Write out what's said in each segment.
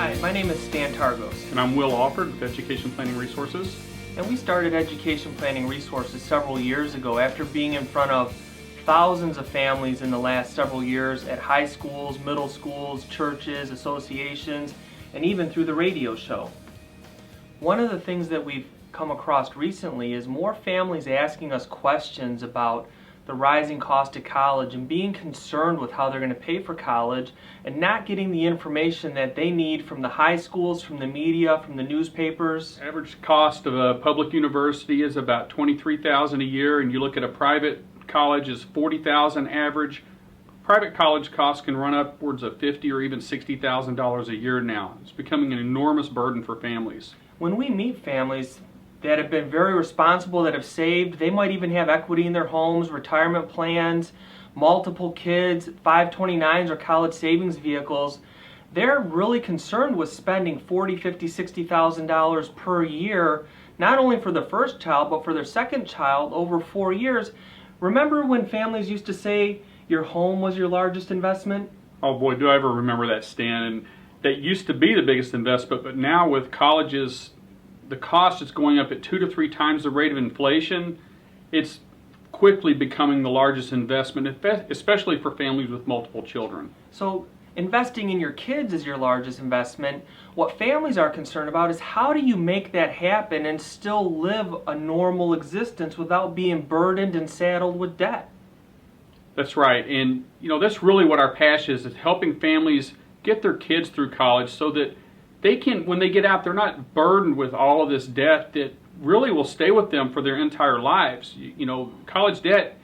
Hi, my name is Stan Targos. And I'm Will Alford with Education Planning Resources. And we started Education Planning Resources several years ago after being in front of thousands of families in the last several years at high schools, middle schools, churches, associations, and even through the radio show. One of the things that we've come across recently is more families asking us questions about the rising cost of college and being concerned with how they're going to pay for college and not getting the information that they need from the high schools, from the media, from the newspapers. Average cost of a public university is about $23,000 a year, and you look at a private college is $40,000 average. Private college costs can run upwards of $50,000 or even $60,000 a year now. It's becoming an enormous burden for families. When we meet families that have been very responsible, that have saved, they might even have equity in their homes, retirement plans, multiple kids, 529s or college savings vehicles, they're really concerned with spending $40,000, $50,000, $60,000 per year, not only for the first child, but for their second child over 4 years. Remember when families used to say your home was your largest investment? Oh boy, do I ever remember that, Stan. And that used to be the biggest investment, but now with colleges, the cost is going up at 2 to 3 times the rate of inflation. It's quickly becoming the largest investment, especially for families with multiple children. So investing in your kids is your largest investment. What families are concerned about is how do you make that happen and still live a normal existence without being burdened and saddled with debt? That's right. And that's really what our passion is helping families get their kids through college so that they can, when they get out, they're not burdened with all of this debt that really will stay with them for their entire lives. College debt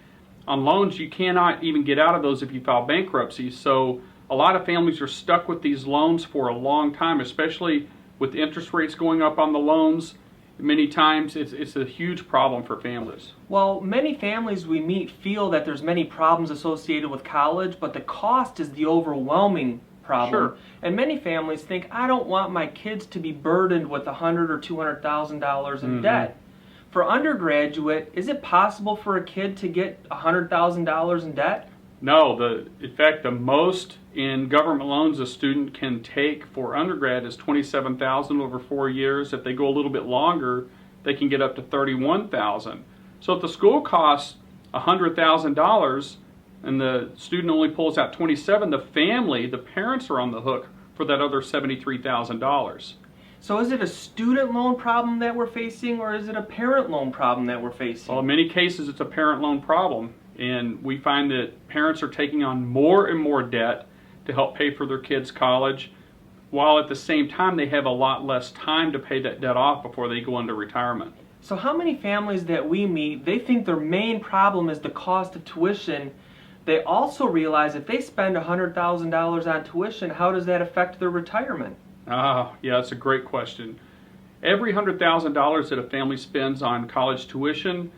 on loans, you cannot even get out of those if you file bankruptcy. So a lot of families are stuck with these loans for a long time, especially with interest rates going up on the loans. Many times it's a huge problem for families. Well, many families we meet feel that there's many problems associated with college, but the cost is the overwhelming problem. Sure. And many families think, I don't want my kids to be burdened with $100,000 or $200,000 in debt. For undergraduate, is it possible for a kid to get $100,000 in debt? No. In fact, the most in government loans a student can take for undergrad is $27,000 over 4 years. If they go a little bit longer, they can get up to $31,000. So if the school costs $100,000 and the student only pulls out $27,000, the parents are on the hook for that other $73,000. So is it a student loan problem that we're facing, or is it a parent loan problem that we're facing? Well, in many cases it's a parent loan problem, and we find that parents are taking on more and more debt to help pay for their kids' college, while at the same time they have a lot less time to pay that debt off before they go into retirement. So how many families that we meet, they think their main problem is the cost of tuition. They also realize if they spend $100,000 on tuition, how does that affect their retirement? Yeah, that's a great question. Every $100,000 that a family spends on college tuition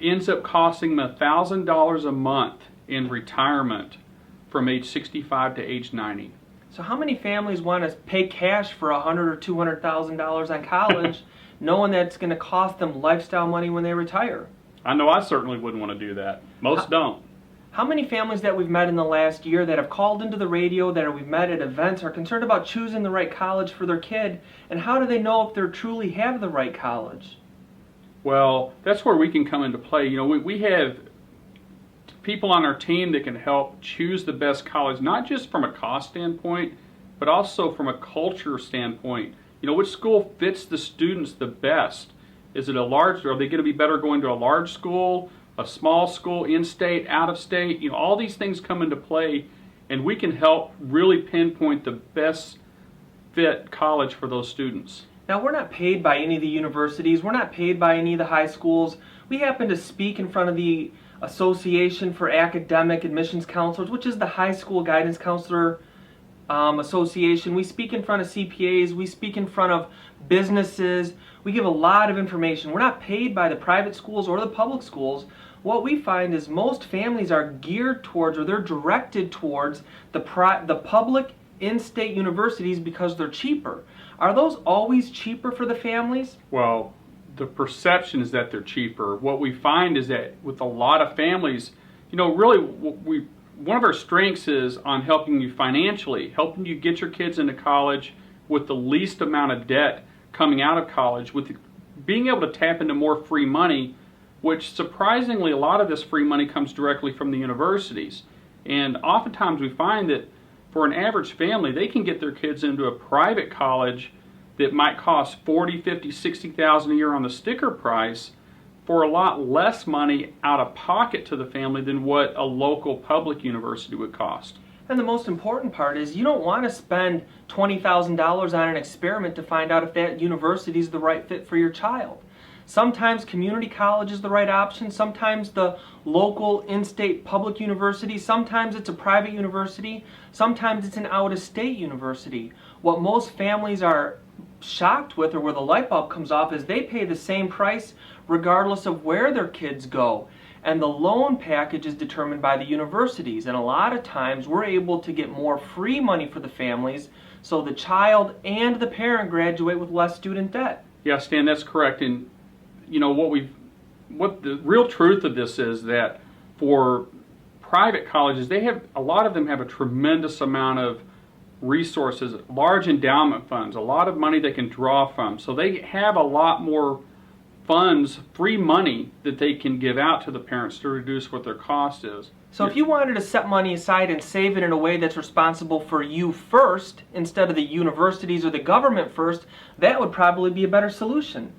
ends up costing them $1,000 a month in retirement from age 65 to age 90. So how many families want to pay cash for $100,000 or $200,000 on college, knowing that it's going to cost them lifestyle money when they retire? I know I certainly wouldn't want to do that. Most don't. How many families that we've met in the last year that have called into the radio, that we've met at events, are concerned about choosing the right college for their kid, and how do they know if they truly have the right college? Well, that's where we can come into play. We have people on our team that can help choose the best college, not just from a cost standpoint, but also from a culture standpoint. Which school fits the students the best? Is it are they going to be better going to a large school, a small school, in-state, out-of-state? All these things come into play, and we can help really pinpoint the best fit college for those students. Now, we're not paid by any of the universities. We're not paid by any of the high schools. We happen to speak in front of the Association for Academic Admissions Counselors, which is the high school guidance counselor association. We speak in front of CPAs. We speak in front of businesses. We give a lot of information. We're not paid by the private schools or the public schools. What we find is most families are geared towards, or they're directed towards, the public in-state universities because they're cheaper. Are those always cheaper for the families? Well, the perception is that they're cheaper. What we find is that with a lot of families, really one of our strengths is on helping you financially, helping you get your kids into college with the least amount of debt coming out of college, with being able to tap into more free money, which surprisingly a lot of this free money comes directly from the universities. And oftentimes we find that for an average family, they can get their kids into a private college that might cost $40,000, $50,000, $60,000 a year on the sticker price for a lot less money out of pocket to the family than what a local public university would cost. And the most important part is you don't want to spend $20,000 on an experiment to find out if that university is the right fit for your child. Sometimes community college is the right option, sometimes the local in-state public university, sometimes it's a private university, sometimes it's an out-of-state university. What most families are shocked with, or where the light bulb comes off, is they pay the same price regardless of where their kids go. And the loan package is determined by the universities, and a lot of times we're able to get more free money for the families so the child and the parent graduate with less student debt. Yeah, Stan, that's correct. And you know what the real truth of this is, that for private colleges, a lot of them have a tremendous amount of resources, large endowment funds, a lot of money they can draw from. So they have a lot more funds, free money that they can give out to the parents to reduce what their cost is. So if you wanted to set money aside and save it in a way that's responsible for you first, instead of the universities or the government first, that would probably be a better solution.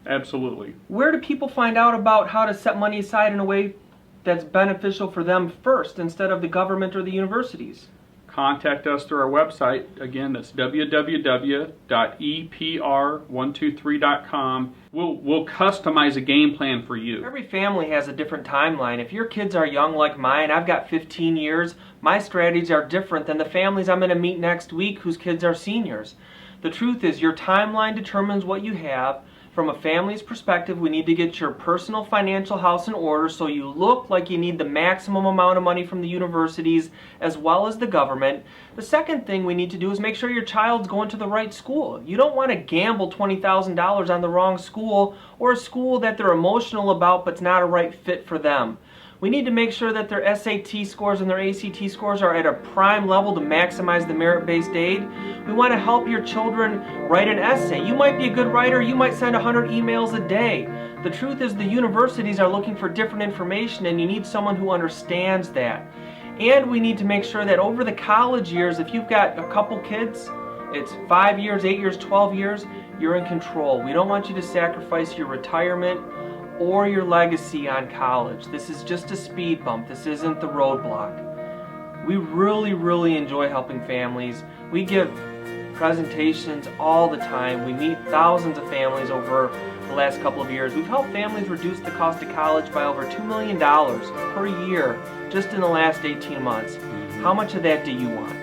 Absolutely. Where do people find out about how to set money aside in a way that's beneficial for them first, instead of the government or the universities? Contact us through our website. Again, that's www.EPR123.com. We'll customize a game plan for you. Every family has a different timeline. If your kids are young like mine, I've got 15 years, my strategies are different than the families I'm going to meet next week whose kids are seniors. The truth is, your timeline determines what you have. From a family's perspective, we need to get your personal financial house in order so you look like you need the maximum amount of money from the universities as well as the government. The second thing we need to do is make sure your child's going to the right school. You don't want to gamble $20,000 on the wrong school, or a school that they're emotional about but's not a right fit for them. We need to make sure that their SAT scores and their ACT scores are at a prime level to maximize the merit-based aid. We want to help your children write an essay. You might be a good writer, you might send 100 emails a day. The truth is, the universities are looking for different information, and you need someone who understands that. And we need to make sure that over the college years, if you've got a couple kids, it's 5 years, 8 years, 12 years, you're in control. We don't want you to sacrifice your retirement or your legacy on college. This is just a speed bump. This isn't the roadblock. We really enjoy helping families. We give presentations all the time. We meet thousands of families over the last couple of years. We've helped families reduce the cost of college by over $2 million per year just in the last 18 months. How much of that do you want?